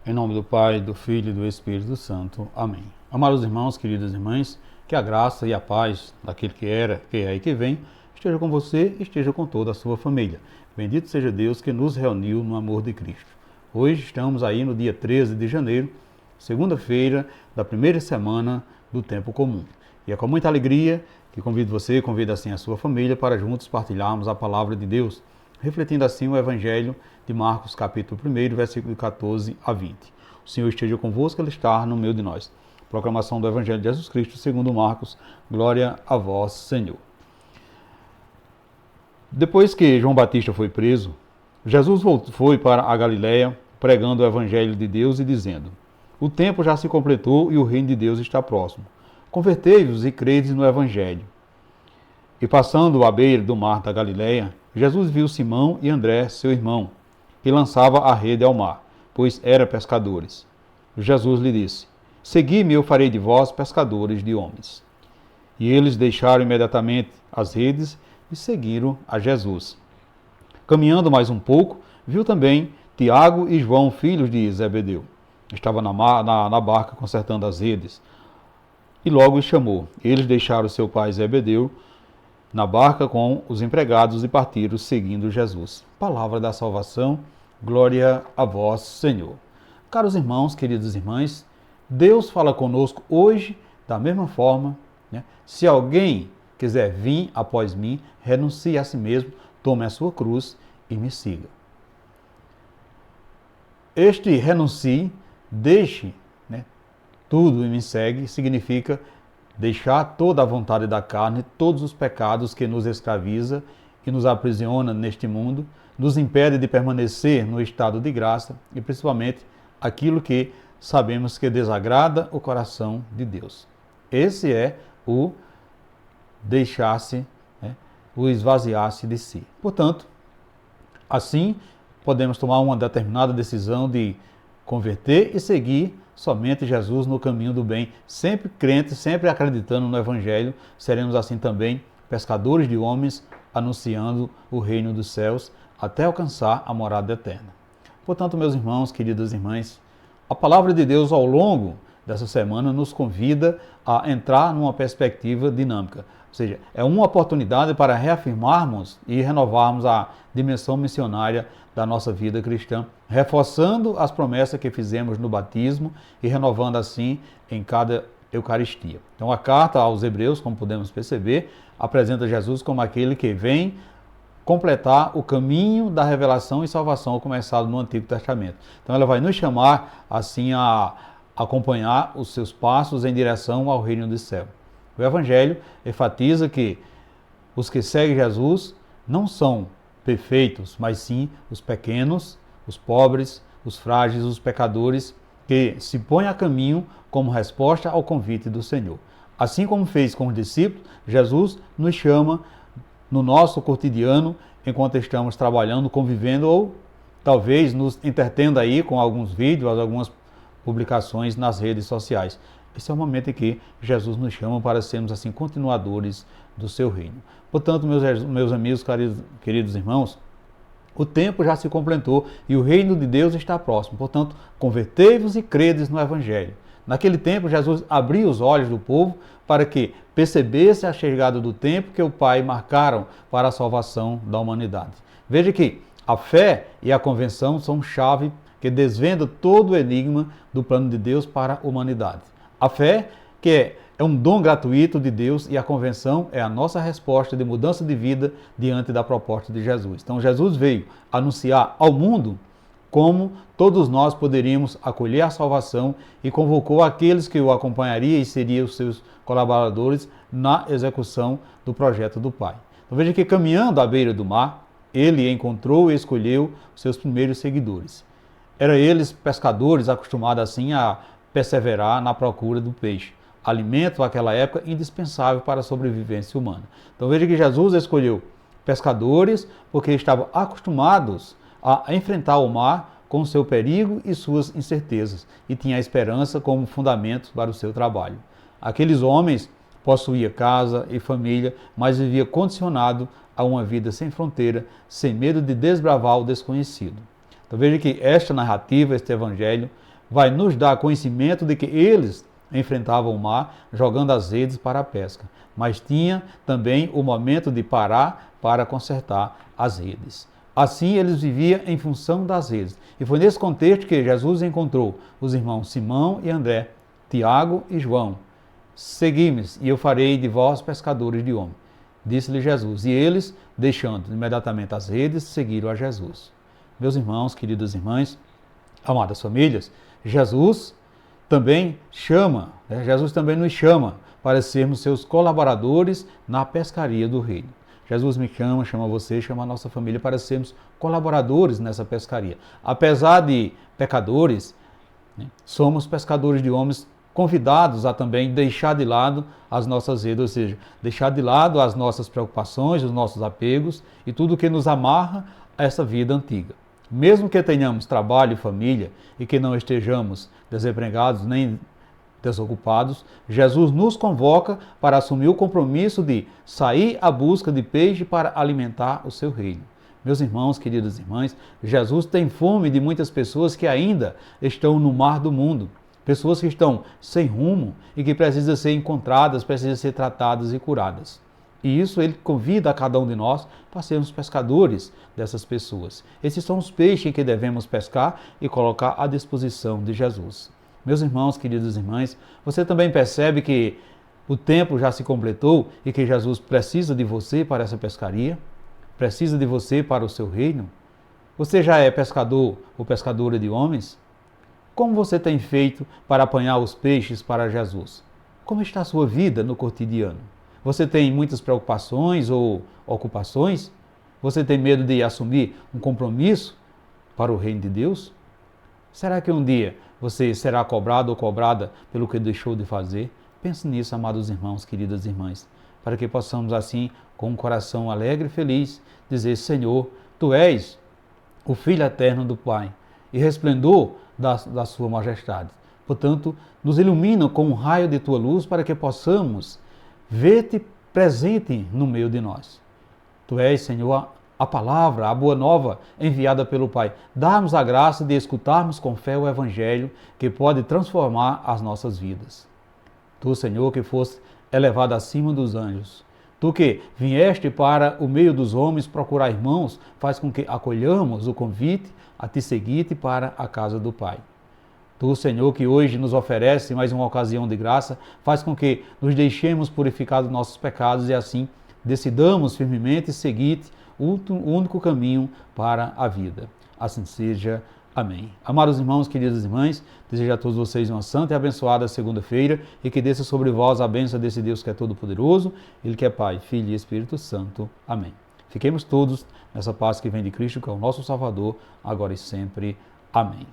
Em nome do Pai, do Filho e do Espírito Santo. Amém. Amados irmãos, queridas irmãs, que a graça e a paz daquele que era, que é e que vem, esteja com você e esteja com toda a sua família. Bendito seja Deus que nos reuniu no amor de Cristo. Hoje estamos aí no dia 13 de janeiro, segunda-feira da primeira semana do tempo comum. E é com muita alegria que convido você, convido assim a sua família para juntos partilharmos a palavra de Deus, refletindo assim o Evangelho de Marcos, capítulo 1, versículo 14 a 20. O Senhor esteja convosco, Ele está no meio de nós. Proclamação do Evangelho de Jesus Cristo, segundo Marcos. Glória a vós, Senhor. Depois que João Batista foi preso, Jesus foi para a Galiléia, pregando o Evangelho de Deus e dizendo: o tempo já se completou e o reino de Deus está próximo. Convertei-vos e credes no Evangelho. E passando à beira do mar da Galiléia, Jesus viu Simão e André, seu irmão, que lançava a rede ao mar, pois eram pescadores. Jesus lhe disse: segui-me, eu farei de vós pescadores de homens. E eles deixaram imediatamente as redes e seguiram a Jesus. Caminhando mais um pouco, viu também Tiago e João, filhos de Zebedeu. Estava na barca consertando as redes. E logo os chamou. Eles deixaram seu pai Zebedeu na barca com os empregados e partiram seguindo Jesus. Palavra da salvação, glória a vós, Senhor. Caros irmãos, queridas irmãs, Deus fala conosco hoje da mesma forma, né? Se alguém quiser vir após mim, renuncie a si mesmo, tome a sua cruz e me siga. Este renuncie, deixe, né, tudo e me segue, significa deixar toda a vontade da carne, todos os pecados que nos escraviza e nos aprisiona neste mundo, nos impede de permanecer no estado de graça e principalmente aquilo que sabemos que desagrada o coração de Deus. Esse é o deixar-se, né, o esvaziar-se de si. Portanto, assim podemos tomar uma determinada decisão de converter e seguir somente Jesus no caminho do bem, sempre crentes, sempre acreditando no Evangelho. Seremos assim também pescadores de homens, anunciando o reino dos céus até alcançar a morada eterna. Portanto, meus irmãos, queridas irmãs, a palavra de Deus ao longo dessa semana nos convida a entrar numa perspectiva dinâmica. Ou seja, é uma oportunidade para reafirmarmos e renovarmos a dimensão missionária da nossa vida cristã, reforçando as promessas que fizemos no batismo e renovando assim em cada Eucaristia. Então a carta aos Hebreus, como podemos perceber, apresenta Jesus como aquele que vem completar o caminho da revelação e salvação começado no Antigo Testamento. Então ela vai nos chamar assim a acompanhar os seus passos em direção ao reino do céu. O Evangelho enfatiza que os que seguem Jesus não são perfeitos, mas sim os pequenos, os pobres, os frágeis, os pecadores que se põem a caminho como resposta ao convite do Senhor. Assim como fez com os discípulos, Jesus nos chama no nosso cotidiano, enquanto estamos trabalhando, convivendo ou talvez nos entretendo aí com alguns vídeos, algumas publicações nas redes sociais. Esse é o momento em que Jesus nos chama para sermos assim continuadores do seu reino. Portanto, meus amigos, queridos irmãos, o tempo já se completou e o reino de Deus está próximo. Portanto, convertei-vos e credes no Evangelho. Naquele tempo, Jesus abriu os olhos do povo para que percebesse a chegada do tempo que o Pai marcaram para a salvação da humanidade. Veja que a fé e a convenção são chave que desvenda todo o enigma do plano de Deus para a humanidade. A fé, que é um dom gratuito de Deus, e a convenção é a nossa resposta de mudança de vida diante da proposta de Jesus. Então Jesus veio anunciar ao mundo como todos nós poderíamos acolher a salvação e convocou aqueles que o acompanhariam e seriam os seus colaboradores na execução do projeto do Pai. Então veja que caminhando à beira do mar, ele encontrou e escolheu os seus primeiros seguidores. Eram eles pescadores acostumados assim a perseverar na procura do peixe, alimento naquela época indispensável para a sobrevivência humana. Então veja que Jesus escolheu pescadores porque estavam acostumados a enfrentar o mar com o seu perigo e suas incertezas e tinha a esperança como fundamento para o seu trabalho. Aqueles homens possuíam casa e família, mas viviam condicionado a uma vida sem fronteira, sem medo de desbravar o desconhecido. Então veja que esta narrativa, este evangelho, vai nos dar conhecimento de que eles enfrentavam o mar, jogando as redes para a pesca. Mas tinha também o momento de parar para consertar as redes. Assim, eles viviam em função das redes. E foi nesse contexto que Jesus encontrou os irmãos Simão e André, Tiago e João. Segui-me, e eu farei de vós pescadores de homens. Disse-lhe Jesus. E eles, deixando imediatamente as redes, seguiram a Jesus. Meus irmãos, queridas irmãs, amadas famílias, Jesus também nos chama para sermos seus colaboradores na pescaria do reino. Jesus me chama, chama você, chama a nossa família para sermos colaboradores nessa pescaria. Apesar de pecadores, somos pescadores de homens convidados a também deixar de lado as nossas redes, ou seja, deixar de lado as nossas preocupações, os nossos apegos e tudo que nos amarra a essa vida antiga. Mesmo que tenhamos trabalho e família e que não estejamos desempregados nem desocupados, Jesus nos convoca para assumir o compromisso de sair à busca de peixe para alimentar o seu reino. Meus irmãos, queridas irmãs, Jesus tem fome de muitas pessoas que ainda estão no mar do mundo. Pessoas que estão sem rumo e que precisam ser encontradas, precisam ser tratadas e curadas. E isso ele convida a cada um de nós para sermos pescadores dessas pessoas. Esses são os peixes que devemos pescar e colocar à disposição de Jesus. Meus irmãos, queridas irmãs, você também percebe que o tempo já se completou e que Jesus precisa de você para essa pescaria? Precisa de você para o seu reino? Você já é pescador ou pescadora de homens? Como você tem feito para apanhar os peixes para Jesus? Como está a sua vida no cotidiano? Você tem muitas preocupações ou ocupações? Você tem medo de assumir um compromisso para o reino de Deus? Será que um dia você será cobrado ou cobrada pelo que deixou de fazer? Pense nisso, amados irmãos, queridas irmãs, para que possamos assim, com um coração alegre e feliz, dizer: Senhor, Tu és o Filho eterno do Pai e resplendor da Sua majestade. Portanto, nos ilumina com um raio de Tua luz para que possamos ver-te presente no meio de nós. Tu és, Senhor, a palavra, a boa nova enviada pelo Pai. Dá-nos a graça de escutarmos com fé o Evangelho que pode transformar as nossas vidas. Tu, Senhor, que foste elevado acima dos anjos. Tu que vieste para o meio dos homens procurar irmãos, faz com que acolhamos o convite a te seguir-te para a casa do Pai. Tu, Senhor, que hoje nos oferece mais uma ocasião de graça, faz com que nos deixemos purificar dos nossos pecados e assim decidamos firmemente seguir-te, o único caminho para a vida. Assim seja. Amém. Amados irmãos, queridas irmãs, desejo a todos vocês uma santa e abençoada segunda-feira e que desça sobre vós a bênção desse Deus que é todo-poderoso, Ele que é Pai, Filho e Espírito Santo. Amém. Fiquemos todos nessa paz que vem de Cristo, que é o nosso Salvador, agora e sempre. Amém.